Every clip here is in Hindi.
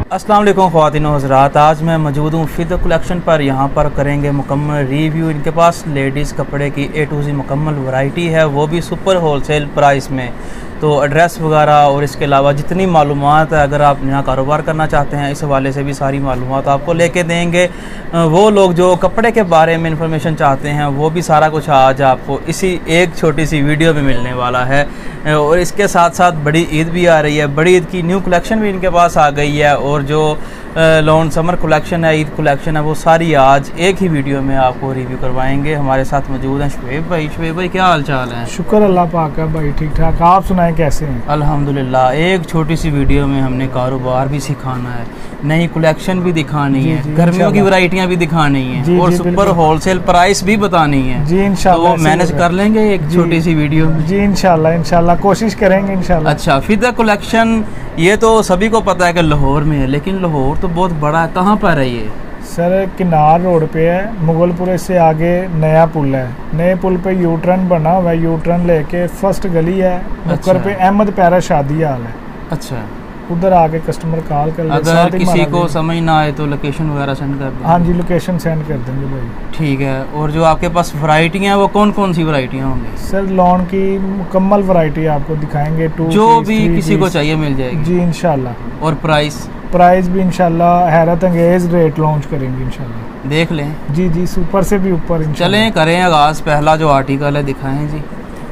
अस्सलाम वालेकुम ख्वातीन व हज़रात, आज मैं मौजूद हूँ फिदा कलेक्शन पर। यहाँ पर करेंगे मुकम्मल रिव्यू। इनके पास लेडीज़ कपड़े की A to Z मुकम्मल वैरायटी है, वो भी सुपर होलसेल प्राइस में। तो एड्रेस वगैरह और इसके अलावा जितनी मालूमात है, अगर आप नया कारोबार करना चाहते हैं, इस हवाले से भी सारी मालूमात आपको लेके देंगे। वो लोग जो कपड़े के बारे में इंफॉर्मेशन चाहते हैं, वो भी सारा कुछ आज आपको इसी एक छोटी सी वीडियो में मिलने वाला है। और इसके साथ साथ बड़ी ईद भी आ रही है, बड़ी ईद की न्यू कलेक्शन भी इनके पास आ गई है। और जो लॉन समर कलेक्शन है, ईद कलेक्शन है, वो सारी आज एक ही वीडियो में आपको रिव्यू करवाएंगे। हमारे साथ मौजूद हैं शुएब भाई। शुएब भाई, क्या हाल चाल है? शुक्र अल्लाह पाक का भाई, ठीक ठाक। आप सुनाएं कैसे हैं? अल्हम्दुलिल्लाह। एक छोटी सी वीडियो में हमने कारोबार भी सिखाना है, नई कलेक्शन भी दिखानी है, गर्मियों की वैरायटियां भी दिखानी है और सुपर होलसेल प्राइस भी बतानी है जी। इंशाल्लाह तो मैनेज कर लेंगे एक छोटी सी वीडियो में जी। इंशाल्लाह कोशिश करेंगे इंशाल्लाह। अच्छा, फिदा कलेक्शन ये तो सभी को पता है कि लाहौर में है, लेकिन लाहौर तो बहुत बड़ा है। कहाँ पर है ये? सर किनार रोड पे है, मुगलपुरे से आगे नया पुल है। नए पुल पे यू टर्न बना हुआ है, यू टर्न लेके फर्स्ट गली है, नुक्कर पे अहमद प्यारा शादी हाल है। अच्छा, उधर आके कस्टमर कॉल कर ले। अगर किसी को समझ ना आए तो लोकेशन वगैरह सेंड कर देंगे। हाँ जी, लोकेशन सेंड कर देंगे भाई। ठीक है। और जो आपके पास वैरायटियाँ हैं, वो कौन कौन सी वैरायटियाँ होंगी? सर लॉन की मुकम्मल वैरायटी आपको दिखाएंगे। जो भी किसी को चाहिए मिल जाएगी जी इंशाल्लाह। और प्राइस भी इंशाल्लाह हैरत अंगेज रेट लॉन्च करेंगे इंशाल्लाह। देख लें जी, सुपर से भी ऊपर। चलें करें आगाज। पहला जो आर्टिकल है दिखाएं जी।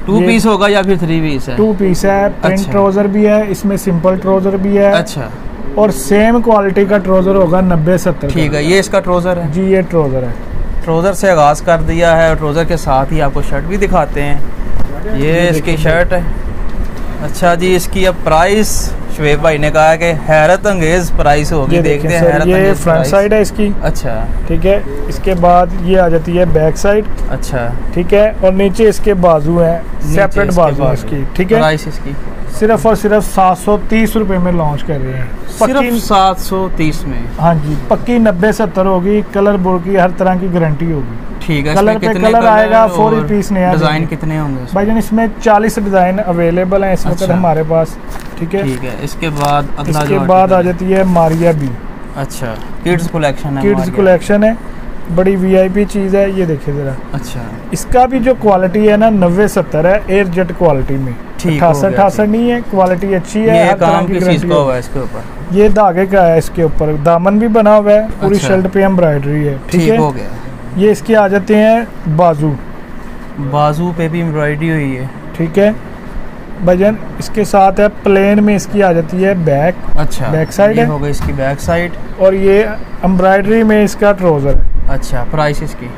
2 पीस होगा या फिर 3 पीस है? 2 पीस है। प्रिंट ट्राउजर भी है इसमें, सिंपल ट्राउजर भी है। अच्छा, और सेम क्वालिटी का ट्राउजर होगा 90-70। ठीक है, ये इसका ट्राउजर है जी। ये ट्राउजर है। ट्राउजर से आगाज कर दिया है और ट्राउजर के साथ ही आपको शर्ट भी दिखाते हैं। ये इसकी शर्ट है। अच्छा जी, इसकी अब प्राइस शुएब भाई ने कहा है कि हैरत अंगेज प्राइस होगी। देखते हैं हैरत ये फ्रंट साइड है इसकी। अच्छा, ठीक है। इसके बाद ये आ जाती है बैक साइड। अच्छा, ठीक है। और नीचे इसके बाजू है, सेपरेट बाजू है इसकी। ठीक है। प्राइस इसकी सिर्फ और सिर्फ 730 रुपए में लॉन्च कर रहे हैं। सिर्फ 730 में? हाँ जी, पक्की 90-70 होगी। कलर बोर्ड की हर तरह की गारंटी होगी। ठीक है। कलर पे कलर आएगा। 4 पीस नया। डिजाइन कितने होंगे भाईजान? इसमें 40 डिजाइन अवेलेबल हैं इस वक्त हमारे पास। ठीक है। ठीक है। इसके बाद अगला इसके बाद आ जाती है मारिया बी। अच्छा, किड्स कलेक्शन है। किड्स कलेक्शन है, बड़ी VIP चीज़ है। ये देखिए ज़रा। अच्छा, इसका इसका भी जो क्वालिटी है ना 90-70 है, एयर जेट क्वालिटी में। 68 नहीं है, क्वालिटी अच्छी है। ये काम किस चीज़ का हुआ है इसके ऊपर? ये धागे का है। इसके ऊपर दामन भी बना हुआ है, पूरी शर्ट पे एम्ब्रॉयडरी है। ठीक है, हो गया। ये इसके आ जाते हैं बाजू पे भी एम्ब्रॉयडरी हुई है। ठीक है भजन। इसके साथ है प्लेन में, इसकी आ जाती है बैक। अच्छा, बैक साइड है, हो गई इसकी बैक साइड। और ये एम्ब्रॉयडरी में इसका ट्राउजर है। अच्छा, प्राइस इसकी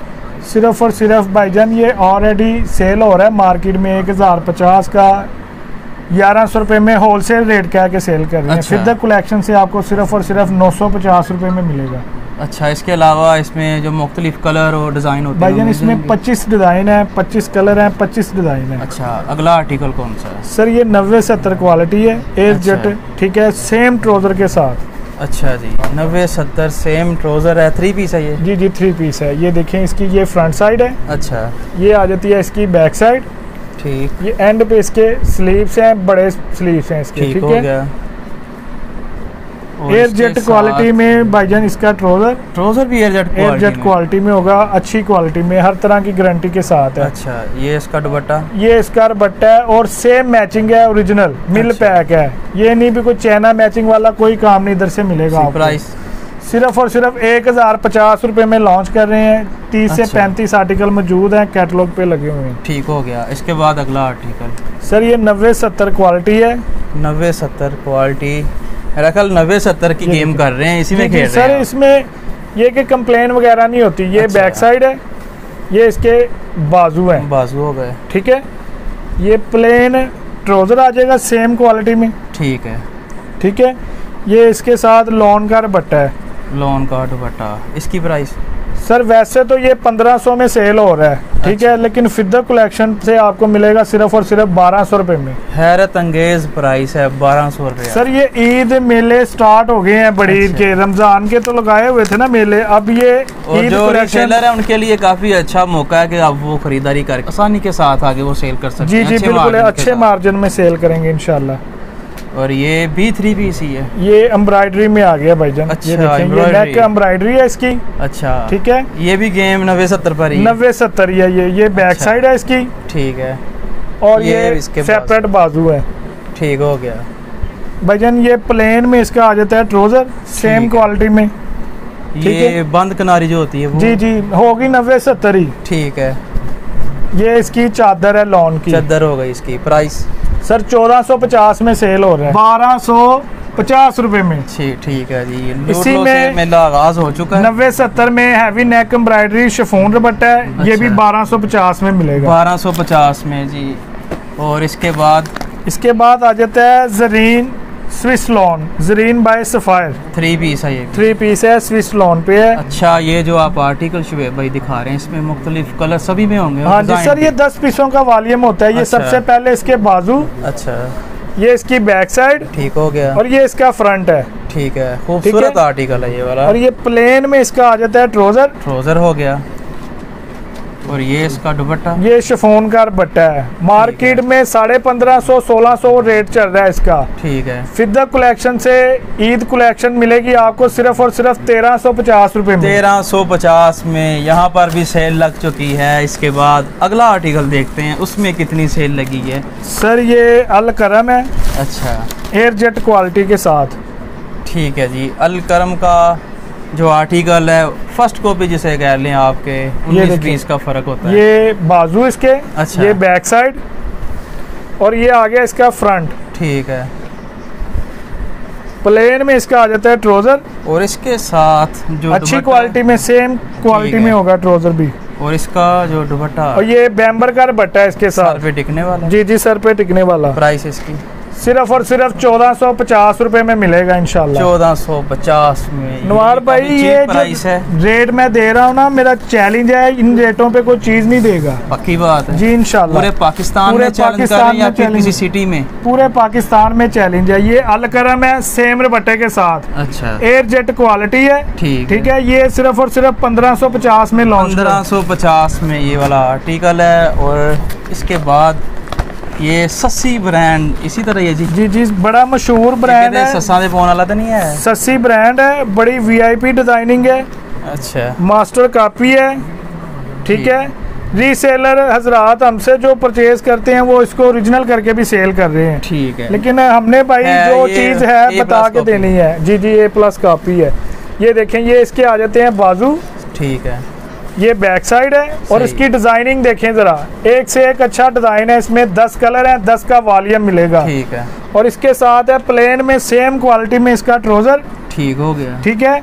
सिर्फ और सिर्फ भाईजान ये ऑलरेडी सेल हो रहा है मार्केट में 1050 का, 1100 रुपये में होलसेल रेट कह के सेल कर रहे हैं। फिदा कलेक्शन से आपको सिर्फ और सिर्फ 950 रुपये में मिलेगा। अच्छा, इसके अलावा इसमें जो मुख्तलिफ कलर और डिज़ाइन होते हैं भाईजान, इसमें 25 डिज़ाइन है, 25 कलर हैं, 25 डिज़ाइन है। अच्छा, अगला आर्टिकल कौन सा है? सर ये 90-70 क्वालिटी है, एयर जेट। ठीक है, सेम ट्राउजर के साथ। अच्छा जी, 90-70 सेम ट्राउजर है। 3 पीस है ये? जी 3 पीस है। ये देखें, इसकी ये फ्रंट साइड है। अच्छा, ये आ जाती है इसकी बैक साइड। ठीक। ये एंड पे इसके स्लीव्स हैं, बड़े स्लीव्स हैं इसके। ठीक है। एयर जेट क्वालिटी में भाईजान इसका ट्राउजर भी एयर जेट क्वालिटी में होगा, अच्छी क्वालिटी में, हर तरह की गारंटी के साथ है। अच्छा, ये इसका दुपट्टा? ये इसका दुपट्टा है और सेम मैचिंग है, ओरिजिनल मिल पैक है। ये नहीं भी कोई चाइना मैचिंग वाला कोई काम नहीं इधर से मिलेगा। प्राइस सिर्फ और सिर्फ 1050 रुपए में लॉन्च कर रहे हैं। 30 से 35 आर्टिकल मौजूद हैं, कैटलॉग पे लगे हुए हैं। ठीक हो गया। इसके बाद अगला आर्टिकल? सर ये 90-70 क्वालिटी है। 90-70 क्वालिटी, मेरा ख्याल 90-70 की गेम कर रहे हैं, इसी में खेल रहे हैं। सर इसमें ये कि कंप्लेन वगैरह नहीं होती। ये बैक साइड है, ये इसके बाजू है। बाजू हो गए। ठीक है। ये प्लेन ट्राउजर आ जाएगा सेम क्वालिटी में। ठीक है। ठीक है। ये इसके साथ लॉन का दुपट्टा है। लॉन का दुपट्टा, इसकी प्राइस? सर वैसे तो ये 1500 में सेल हो रहा है। ठीक है, लेकिन फिदा कलेक्शन से आपको मिलेगा सिर्फ और सिर्फ 1200 रुपए में। हैरत अंगेज प्राइस है, 1200 रुपए। सर ये ईद मेले स्टार्ट हो गए हैं, बड़ी ईद के, रमजान के तो लगाए हुए थे ना मेले, अब ये ईद कलेक्शन है उनके लिए काफी अच्छा मौका है कि अब वो खरीदारी करके आसानी के साथ आगे वो सेल कर सकते हैं। जी बिल्कुल, अच्छे मार्जिन में सेल करेंगे इंशाल्लाह। और ये भी 3 पीस ही है, ये एम्ब्रॉयडरी में आ गया भाईजान। अच्छा, ये देखें, ये नेक एम्ब्रॉयडरी है इसकी। अच्छा ठीक है, ये भी गेम 90-70 पर ही, 90-70 है। ये बैक अच्छा, साइड है इसकी। ठीक है, और ये सेपरेट बाजू है। ठीक हो गया भाईजान। ये प्लेन में इसका आ जाता है ट्राउजर, सेम क्वालिटी में। ये बंद किनारी जो होती है वो जी जी होगी 90-70 ही। ठीक है। ये इसकी चादर है लॉन की, चादर हो गई। इसकी प्राइस सर 1450 में सेल हो रहा है, 1250 रुपए में। ठीक है जी। इसी में मेला आगाज हो चुका है। 90-70 में हैवी नेक एम्ब्रॉयडरी शिफॉन दुपट्टा है। अच्छा, ये भी 1250 में मिलेगा, 1250 में जी। और इसके बाद आ जाता है Zareen Swiss lawn, Zareen by Sapphire 3 piece है। ये 3 पीस है, स्विस लॉन पे है। अच्छा, ये जो आप आर्टिकल शुएब भाई दिखा रहे हैं इसमें मुख्तलिफ कलर सभी में होंगे? हाँ जी सर, ये 10 पीसों का वॉल्यूम होता है। ये अच्छा, सबसे पहले इसके बाजू, अच्छा, ये इसकी बैक साइड, ठीक हो गया, और ये इसका फ्रंट है। ठीक है, खूबसूरत आर्टिकल है ये वाला। और ये प्लेन में इसका आ जाता है ट्राउजर हो गया। और ये इसका दुपट्टा, ये शिफॉन का दुपट्टा है। मार्केट में 1550-1600 रेट चल रहा है इसका। ठीक है। फिदा कलेक्शन से ईद कलेक्शन मिलेगी आपको सिर्फ और सिर्फ 1350 रुपए में। 1350 में यहाँ पर भी सेल लग चुकी है। इसके बाद अगला आर्टिकल देखते हैं, उसमें कितनी सेल लगी है? सर ये अल करम है। अच्छा, एयर जेट क्वालिटी के साथ। ठीक है जी। अल करम का जो आर्टिकल है, फर्स्ट कॉपी जिसे कह लें आपके, 19-20 का फर्क होता है। ये बाजू इसके, अच्छा, ये बैक साइड, और ये आ गया इसका फ्रंट। ठीक है। प्लेन में इसका आ जाता है ट्राउजर, और इसके साथ जो अच्छी क्वालिटी में, सेम क्वालिटी में होगा ट्राउजर भी। और इसका जो दुपट्टा, और ये बैम्बर का दुपट्टा है इसके साथ, सर पे टिकने वाला। जी जी, सर पे टिकने वाला। प्राइस इसकी सिर्फ और सिर्फ 1450 रुपए में मिलेगा इंशाल्लाह। 1450 में। नवार भाई ये प्राइस है, रेट मैं दे रहा हूँ ना, मेरा चैलेंज है, इन रेटों पे कोई चीज नहीं देगा। पक्की बात है जी इंशाल्लाह। पूरे पाकिस्तान में चैलेंज कर रहे हैं या फिर किसी सिटी में? पूरे पाकिस्तान में चैलेंज है। ये अल करम है, सेम दुपट्टे के साथ। अच्छा, एयर जेट क्वालिटी है। ठीक है। ये सिर्फ और सिर्फ 1550 में लॉन्च, 1550 में ये वाला आर्टिकल है। और इसके बाद ये सस्सी ब्रांड इसी तरह है जी। जी जी, बड़ा मशहूर ब्रांड है। सस्सा दे पौन वाला तो नहीं है? सस्सी ब्रांड है, बड़ी वीआईपी डिजाइनिंग है। अच्छा, मास्टर कॉपी है। ठीक है। रीसेलर हजरात हमसे जो परचेज करते हैं वो इसको ओरिजिनल करके भी सेल कर रहे हैं। ठीक है। लेकिन हमने भाई जो चीज है बता के देनी है। जी जी, A+ कॉपी है। ये देखें, ये इसके आ जाते हैं बाजू। ठीक है। ये बैक साइड है। और इसकी डिजाइनिंग देखें जरा, एक से एक अच्छा डिजाइन है। इसमें 10 कलर है, 10 का वॉल्यूम मिलेगा। ठीक है। और इसके साथ है प्लेन में सेम क्वालिटी में इसका ट्राउजर। ठीक हो गया। ठीक है।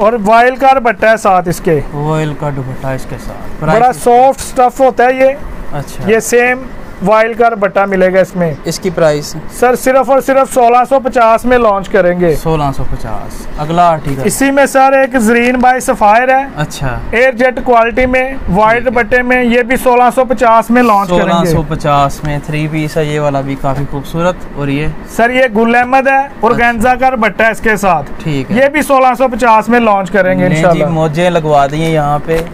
और वॉयल का दुपट्टा है साथ इसके, वॉयल का दुपट्टा इसके साथ। बड़ा सॉफ्ट स्टफ होता है ये। अच्छा, ये सेम वॉयल का दुपट्टा मिलेगा इसमें। इसकी प्राइस सर सिर्फ और सिर्फ 1650 में लॉन्च करेंगे। 1650। अगला आर्टिकल, इसी में सर एक जरीन बाय सफायर है। अच्छा, एयर जेट क्वालिटी में, वाइट दुपट्टे में। ये भी 1650 में लॉन्च करेंगे। 1650 में 3 पीस है ये वाला भी, काफी खूबसूरत। और ये सर ये गुल अहमद है, ऑर्गेन्जा का दुपट्टा है इसके साथ। ठीक है। ये भी 1650 में लॉन्च करेंगे इंशाल्लाह। मोजे लगवा दिए यहाँ पे।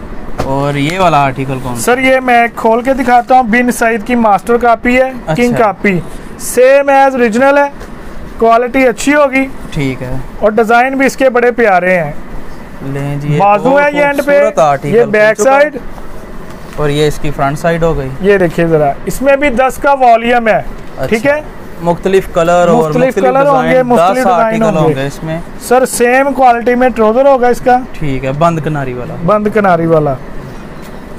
और ये वाला आर्टिकल कौन? सर ये मैं खोल के दिखाता हूँ। बिन सईद की मास्टर कॉपी है। अच्छा, king copy, same as original है, क्वालिटी अच्छी होगी। ठीक है। और डिजाइन भी इसके बड़े प्यारे हैं। लें जी, बाजू है ये एंड पे, ये बैक साइड, और ये इसकी फ्रंट साइड हो गई। ये देखिए जरा, इसमें भी 10 का वॉल्यूम है। ठीक है। मुख्तलिफ कलर और मुख्तलिफ कलर होंगे, मुख्तलिफ डिजाइन होंगे इसमें। सर सेम क्वालिटी में ट्राउजर होगा इसका। ठीक है। बंद किनारी वाला, बंद किनारी वाला।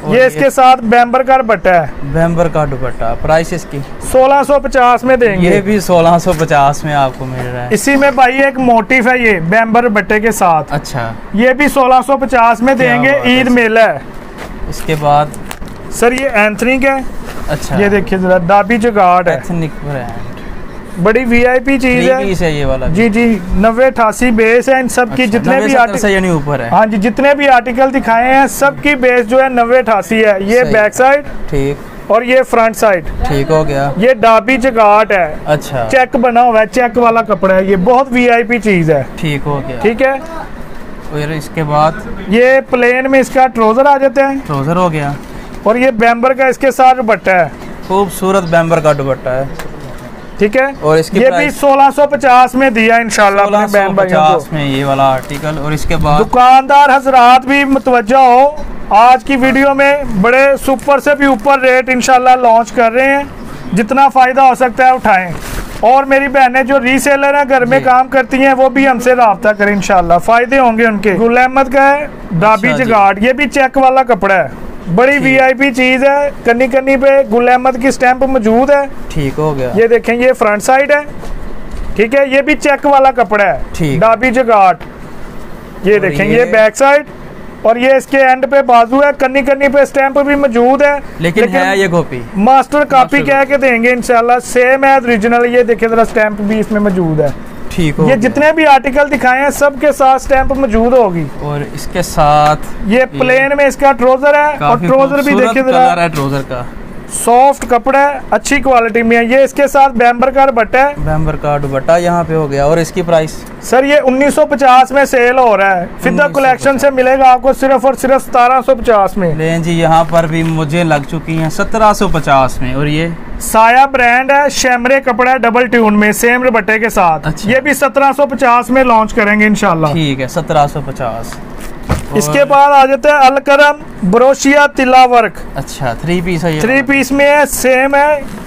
ये इसके साथ बैम्बर का दुपट्टा है। बैम्बर का दुपट्टा। प्राइस इसकी 1650 में देंगे। ये भी 1650 में आपको मिल रहा है। इसी में भाई एक मोटिफ है, ये बैम्बर दुपट्टे के साथ। अच्छा, ये भी 1650 में देंगे। ईद मेला है। इसके बाद सर ये एंथनी का है। अच्छा, ये देखिए जरा, दाबी जुगाड़ है, एथनिक ब्रांड, बड़ी वीआईपी चीज है ये वाला। जी जी, 90-88 बेस है इन सब की। अच्छा, जितने भी आर्टिकल ऊपर है। हाँ जी, जितने भी आर्टिकल दिखाए हैं सबकी बेस जो है 90-88 है। ये बैक साइड, ठीक, और ये फ्रंट साइड। ठीक हो गया। ये डाबी जगाट है। अच्छा, चेक बना हुआ है, चेक वाला कपड़ा है। ये बहुत वीआईपी चीज है। ठीक हो गया। ठीक है। और इसके बाद ये प्लेन में इसका ट्राउजर आ जाता है। ट्राउजर हो गया। और ये बैम्बर का इसके साथ दुपट्टा है। खूबसूरत बैम्बर का दुपट्टा है। ठीक है। और इसकी ये भी 1650 में दिया इंशाल्लाह अपने बहन भाइयों को में ये वाला आर्टिकल। और इसके बाद दुकानदार हजरात भी मुतवज्जा हो, आज की वीडियो में बड़े सुपर से भी ऊपर रेट इंशाल्लाह लॉन्च कर रहे हैं, जितना फ़ायदा हो सकता है उठाएं। और मेरी बहनें जो रीसेलर हैं, घर में काम करती हैं, वो भी हमसे रब्ता करें, इंशाल्लाह फ़ायदे होंगे उनके। गुल अहमद का है डाबी जगाड़, ये भी चेक वाला कपड़ा है, बड़ी वीआईपी चीज़ है। कन्नी कन्नी पे गुल अहमद की स्टैंप मौजूद है। ठीक हो गया। ये देखें, ये फ्रंट साइड है, ठीक है। ये भी चेक वाला कपड़ा है, डाबी जगाड़। ये देखें, ये बैक साइड, और ये इसके एंड पे बाजू है, कन्नी कन्नी पे स्टैंप भी मौजूद है, लेकिन है ये कॉपी, मास्टर कॉपी कह के देंगे इंशाल्लाह, सेम है ओरिजिनल। ये देखिए जरा, स्टैंप भी इसमें मौजूद है। ठीक हो। ये जितने भी आर्टिकल दिखाए हैं सबके साथ स्टैंप मौजूद होगी। और इसके साथ ये प्लेन में इसका ट्राउजर है, और ट्राउजर भी देखिए जरा, ट्राउजर का सॉफ्ट कपड़ा है, अच्छी क्वालिटी में है। ये इसके साथ बैम्बर का दुपट्टा है, बैम्बर का दुपट्टा यहाँ पे हो गया। और इसकी प्राइस सर ये 1950 में सेल हो रहा है, फिदा कलेक्शन से मिलेगा आपको सिर्फ और सिर्फ 1750 में। लें जी, यहाँ पर भी मुझे लग चुकी हैं 1750 में। और ये साया ब्रांड है, शैमरे कपड़ा है, डबल ट्यून में, सेम दुपट्टे के साथ। अच्छा। ये भी 1750 में लॉन्च करेंगे इंशाल्लाह। ठीक है, 1750। इसके बाद आ जाते हैं अलकरम ब्रोशिया तिला वर्क। अच्छा, 3 पीस है, 3 पीस में है,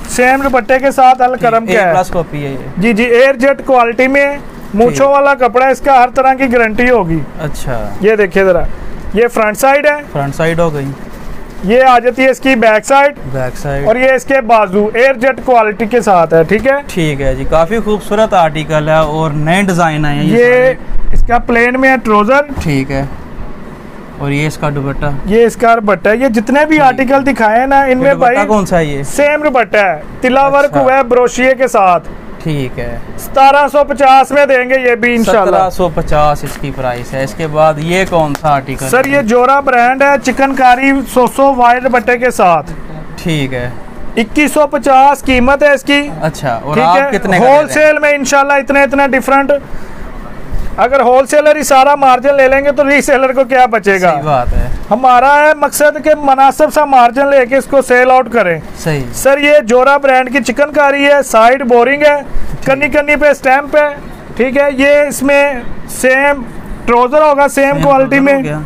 सेम दुपट्टे के साथ अलकरम का है, प्लस कॉपी है ये। जी जी, एयर जेट क्वालिटी में, मूंछों वाला कपड़ा, इसका हर तरह की गारंटी होगी। अच्छा, ये देखिए जरा, ये फ्रंट साइड है, फ्रंट साइड हो गई। ये आ जाती है इसकी बैक साइड, और ये इसके बाजू एयर जेट क्वालिटी के साथ है। ठीक है, ठीक है जी, काफी खूबसूरत आर्टिकल है और नए डिजाइन है। ये इसका प्लेन में है ट्राउजर। ठीक है, और ये इसका दुपट्टा, ये इसका दुपट्टा है। ये जितने भी आर्टिकल दिखाए हैं ना, इनमें भाई कौन सा है? ये सेम दुपट्टा है, तिला वर्क हुआ है ब्रोशिये के साथ। ठीक है, 1750 में देंगे ये भी इंशाल्लाह। 1750 इसकी प्राइस है। इसके बाद ये कौन सा आर्टिकल? सर ये जोरा ब्रांड है, चिकनकारी 100 वाइट दुपट्टे के साथ। ठीक है, 2150 कीमत है इसकी। अच्छा, और आप कितने होलसेल में इंशाल्लाह इतने डिफरेंट। अगर होलसेलर ही सारा मार्जिन ले लेंगे तो रीसेलर को क्या बचेगा? सही बात है। हमारा है मकसद के मुनासिब सा मार्जिन लेके इसको सेल आउट करें। सही। सर ये जोरा ब्रांड की चिकनकारी है, साइड बोरिंग है, कन्नी कन्नी पे स्टैंप है। ठीक है, ये इसमें सेम ट्राउजर होगा, सेम क्वालिटी में,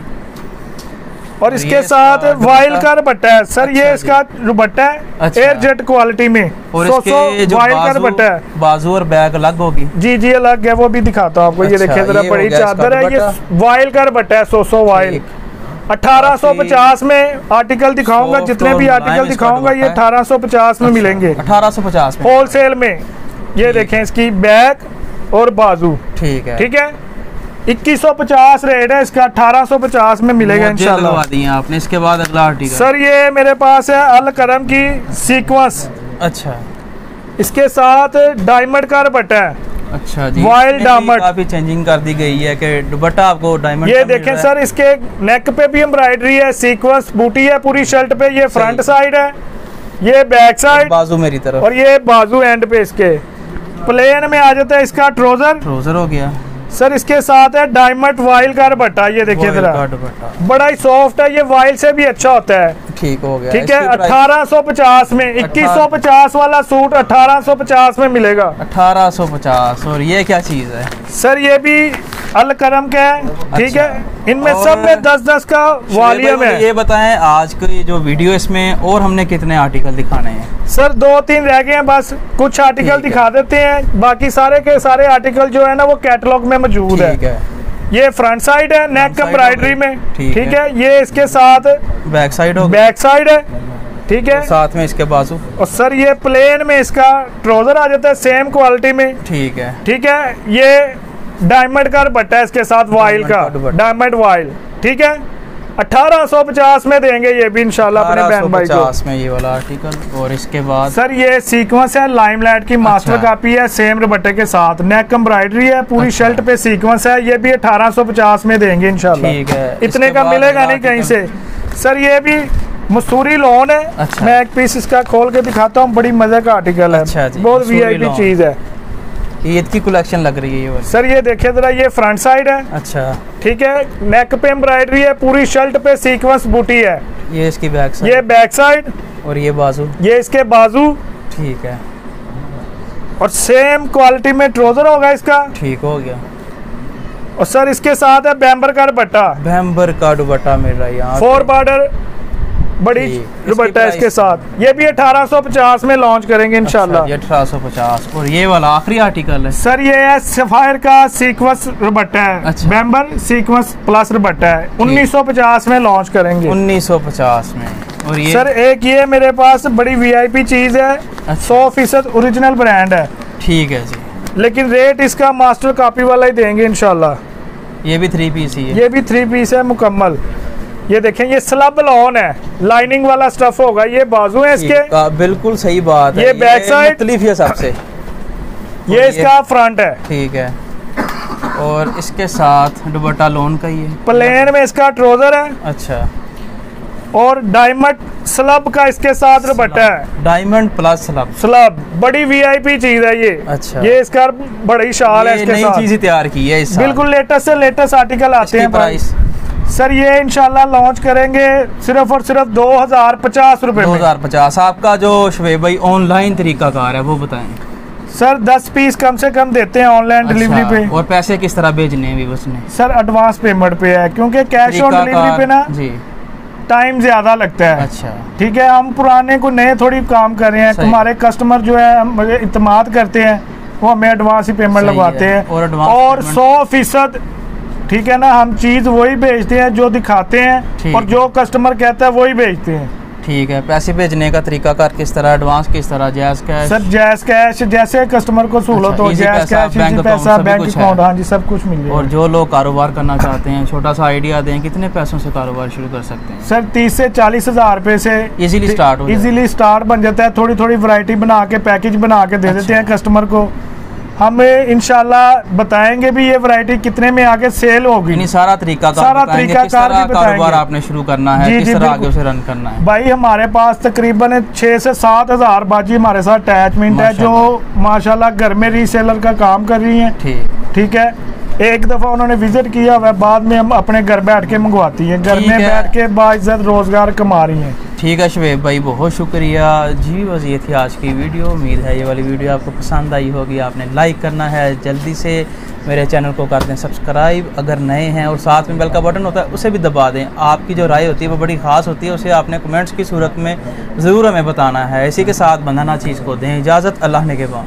और इसके साथ वाइल का दुपट्टा है। सर अच्छा, ये इसका दुपट्टा है। अच्छा। एयर जेट क्वालिटी में, और इसके जो वाइल का दुपट्टा है, बाजू और बैक अलग होगी। जी जी अलग है, वो भी दिखाता हूँ आपको। अच्छा, ये देखिए जरा, बड़ी चादर है, ये वाइल का दुपट्टा है, 100 वाइल। 1850 में आर्टिकल दिखाऊंगा, जितने भी आर्टिकल दिखाऊंगा ये 1850 में मिलेंगे। 1850 होलसेल में। ये देखें इसकी बैक और बाजू। ठीक है, ठीक है, 2150 रेट है इसका, 1850 में मिलेगा इंशाल्लाह। दिए आपने। इसके बाद अगला आर्टिकल सर ये मेरे पास है अलकरम की सीक्वेंस। अच्छा, इसके साथ डायमंड का दुपट्टा है। अच्छा जी, वाइल्ड डायमंड काफी चेंजिंग कर दी गई है कि दुपट्टा आपको डायमंड। ये देखें सर, इसके नेक पे भी एम्ब्रॉयडरी है, सीक्वेंस बूटी है पूरी शर्ट पे। ये फ्रंट साइड है, ये बैक साइड, बाजू मेरी तरफ, और ये बाजू एंड पे इसके। प्लेन में आ जाता है इसका ट्राउजर हो गया। सर इसके साथ है डायमंड वाइल का दुपट्टा। ये देखिए जरा, बड़ा ही सॉफ्ट है, ये वाइल से भी अच्छा होता है। ठीक हो गया। ठीक है, 1850 में 2150 वाला सूट 1850 में मिलेगा। 1850। और ये क्या चीज है? सर ये भी अलकरम का है। ठीक है, इनमें सब में 10-10 का वॉल्यूम है। ये बताएं आज की जो वीडियो, इसमें और हमने कितने आर्टिकल दिखाने हैं? सर 2-3 रह गए हैं बस, कुछ आर्टिकल दिखा देते हैं, बाकी सारे के सारे आर्टिकल जो है ना वो कैटलॉग में मौजूद है। ये फ्रंट साइड है, नेक एम्ब्रॉयडरी में। ठीक है, ये इसके साथ बैक साइड है। ठीक है, साथ में इसके बाजू। और सर ये प्लेन में इसका ट्राउजर आ जाता है, सेम क्वालिटी में। ठीक है, ठीक है, ये डायमंड का दुपट्टा है इसके साथ, वाइल का, डायमंड वाइल। ठीक है, 1850 में देंगे ये भी इंशाल्लाह अपने बहन भाई को में ये वाला आर्टिकल। और इसके बाद सर ये सीक्वेंस है, लाइमलाइट की मास्टर कॉपी है, सेम दुपट्टे के साथ, नेक एम्ब्रॉयडरी है, पूरी शर्ट पे सीक्वेंस है। ये भी 1850 में देंगे इंशाल्लाह। ठीक है, इतने का मिलेगा नहीं कहीं से। सर ये भी मसूरी लोन है। अच्छा। मैं एक पीस इसका खोल के दिखाता हूँ, बड़ी मजे का आर्टिकल है। अच्छा, बहुत वीआईपी चीज है। ईद की कलेक्शन लग रही है ये। सर ये देखिए जरा, ये फ्रंट साइड है। अच्छा, ठीक है, नेक पे एम्ब्रॉयडरी है, पूरी शर्ट पे सीक्वेंस बूटी है। ये इसकी बैक साइड, ये बैक साइड, और ये बाजू, ये इसके बाजू। ठीक है, और सेम क्वालिटी में ट्राउजर होगा इसका। ठीक हो गया। और सर इसके साथ है बैम्बर का दुपट्टा। बैम्बर का दुपट्टा मिल रहा है यहाँ 4 बॉर्डर बड़ी दुपट्टा इसके साथ। ये भी 1850 में लॉन्च करेंगे इंशाल्लाह। ये 1850। और ये वाला आखिरी आर्टिकल है सर, ये है सफायर का सीक्वेंस दुपट्टा है। अच्छा। बैम्बर सीक्वेंस प्लस दुपट्टा है, 1950 में लॉन्च करेंगे। 1950 में। और ये सर एक ये मेरे पास बड़ी वीआईपी चीज है। 100% ओरिजिनल ब्रांड है। ठीक है जी। लेकिन रेट इसका मास्टर कॉपी वाला ही देंगे इंशाल्लाह। ये भी 3 पीस ही है। ये भी 3 पीस है मुकम्मल। ये देखें, ये स्लब लॉन है, लाइनिंग वाला स्टफ होगा। ये बाजू है इसके। बिल्कुल सही बात है। ये बैक साइड मुख्तलिफ है सबसे। ये इसका फ्रंट है। ठीक है। और इसके साथ दुपट्टा लोन का ही है। प्लेन में इसका ट्राउजर है। अच्छा। और डायमंड स्लब का इसके साथ दुपट्टा है। Diamond plus slub. स्लब बड़ी वीआईपी चीज है ये। अच्छा। ये इसका बड़ी शाल है इसके साथ। नई चीज तैयार की है इस साल। बिल्कुल लेटेस्ट से लेटेस्ट आर्टिकल आते हैं। प्राइस सर ये इंशाल्लाह लॉन्च करेंगे सिर्फ और सिर्फ 2050 रुपए में। 2050। आपका जो शुएब भाई ऑनलाइन तरीकाकार है वो बताएं। सर 10 पीस कम से कम देते हैं ऑनलाइन डिलीवरी पे। और पैसे किस तरह भेजने हैं भी उसने? सर एडवांस पेमेंट पे है, क्योंकि कैश ऑन डिलीवरी पे ना जी टाइम ज्यादा लगता है। अच्छा। ठीक है, हम पुराने को नए थोड़ी काम कर रहे हैं। हमारे कस्टमर जो है मुझे इत्मीनाद करते हैं, वो हमें एडवांस ही पेमेंट लगवाते हैं। और 100% ठीक है ना, हम चीज वही भेजते हैं जो दिखाते हैं, और जो कस्टमर कहता है वही भेजते हैं। ठीक है। पैसे भेजने का तरीकाकार किस तरह? एडवांस किस तरह? Jazz cash? Sir jazz cash, जैसे कस्टमर को सहूलत हो। जैज कैश, बैंक अकाउंट, हाँ जी, सब कुछ मिल जाएगा। और जो लोग कारोबार करना चाहते हैं, छोटा सा आइडिया दें, कितने पैसों से कारोबार शुरू कर सकते हैं? सर 30 से 40 हज़ार रुपए से इजीली स्टार्ट बन जाता है। थोड़ी थोड़ी वैरायटी बना के पैकेज बना के दे देते हैं कस्टमर को। हम इंशाल्लाह बताएंगे भी ये वैरायटी कितने में आगे सेल होगी। सारा तरीका कारोबार आपने शुरू करना है, किस तरह आगे उसे रन करना है। भाई हमारे पास तकरीबन 6 से 7 हज़ार बाजी हमारे साथ अटैचमेंट है, जो माशाल्लाह घर में रीसेलर का काम कर रही हैं। ठीक है। एक दफ़ा उन्होंने विजिट किया हुआ, बाद में हम अपने घर बैठ के मंगवाती हैं। घर में बैठ के बाइज्जत रोजगार कमा रही हैं। ठीक है शुएब भाई, बहुत शुक्रिया जी। बस ये थी आज की वीडियो। उम्मीद है ये वाली वीडियो आपको पसंद आई होगी। आपने लाइक करना है, जल्दी से मेरे चैनल को कर दें सब्सक्राइब अगर नए हैं, और साथ में बेल का बटन होता है उसे भी दबा दें। आपकी जो राय होती है वो बड़ी ख़ास होती है, उसे आपने कमेंट्स की सूरत में ज़रूर हमें बताना है। इसी के साथ बंधना चीज़ को दें इजाज़त। अल्लाह ने के बाद।